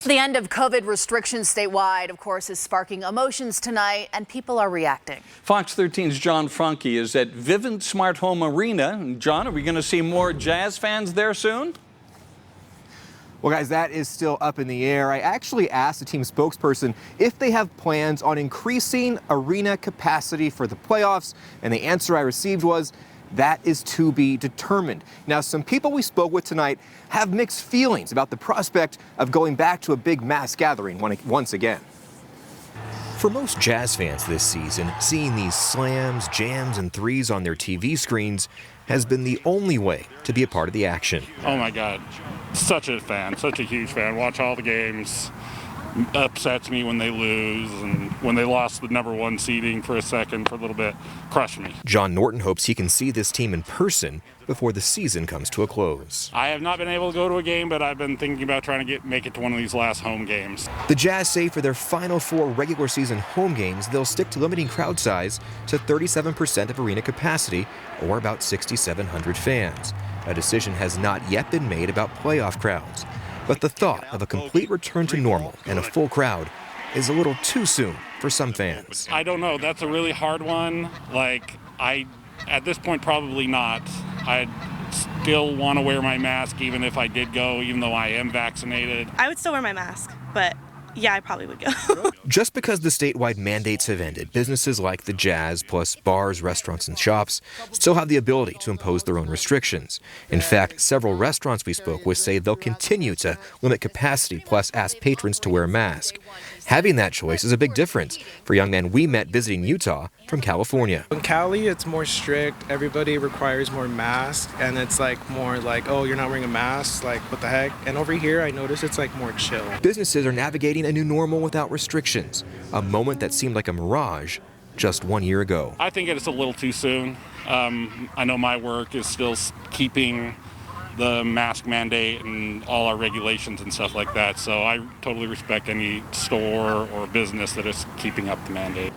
The end of COVID restrictions statewide, of course, is sparking emotions tonight, and people are reacting. Fox 13's John Franchi is at Vivint Smart Home Arena. And John, are we going to see more Jazz fans there soon? Well, guys, that is still up in the air. I actually asked the team spokesperson if they have plans on increasing arena capacity for the playoffs, and the answer I received was that is to be determined. Now, some people we spoke with tonight have mixed feelings about the prospect of going back to a big mass gathering once again. For most Jazz fans this season, seeing these slams, jams, and threes on their TV screens has been the only way to be a part of the action. Oh my God, such a fan, such a huge fan. Watch all the games. Upsets me when they lose, and when they lost the #1 seeding for a second, for a little bit, crushed me. John Norton hopes he can see this team in person before the season comes to a close. I have not been able to go to a game, but I've been thinking about trying to make it to one of these last home games. The Jazz say for their final 4 regular season home games, they'll stick to limiting crowd size to 37% of arena capacity, or about 6,700 fans. A decision has not yet been made about playoff crowds. But the thought of a complete return to normal and a full crowd is a little too soon for some fans. I don't know. That's a really hard one. At this point, probably not. I'd still want to wear my mask even if I did go, even though I am vaccinated. I would still wear my mask, but yeah, I probably would go. Just because the statewide mandates have ended, businesses like the Jazz, plus bars, restaurants, and shops, still have the ability to impose their own restrictions. In fact, several restaurants we spoke with say they'll continue to limit capacity, plus ask patrons to wear a mask. Having that choice is a big difference for a young man we met visiting Utah from California. In Cali, it's more strict. Everybody requires more masks, and it's more like, oh, you're not wearing a mask, like, what the heck? And over here, I notice it's more chill. Businesses are navigating a new normal without restrictions, a moment that seemed like a mirage just 1 year ago. I think it's a little too soon. I know my work is still keeping the mask mandate and all our regulations and stuff like that, so I totally respect any store or business that is keeping up the mandate.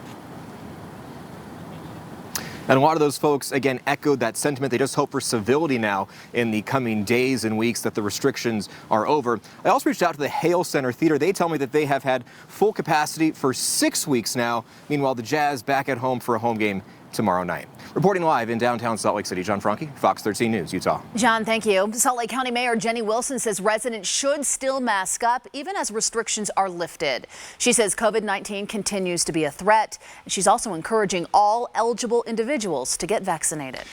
And a lot of those folks, again, echoed that sentiment. They just hope for civility now in the coming days and weeks that the restrictions are over. I also reached out to the Hale Center Theater. They tell me that they have had full capacity for 6 weeks now. Meanwhile, the Jazz back at home for a home game tomorrow night. Reporting live in downtown Salt Lake City, John Franchi, Fox 13 News, Utah. John, thank you. Salt Lake County Mayor Jenny Wilson says residents should still mask up even as restrictions are lifted. She says COVID-19 continues to be a threat. She's also encouraging all eligible individuals to get vaccinated.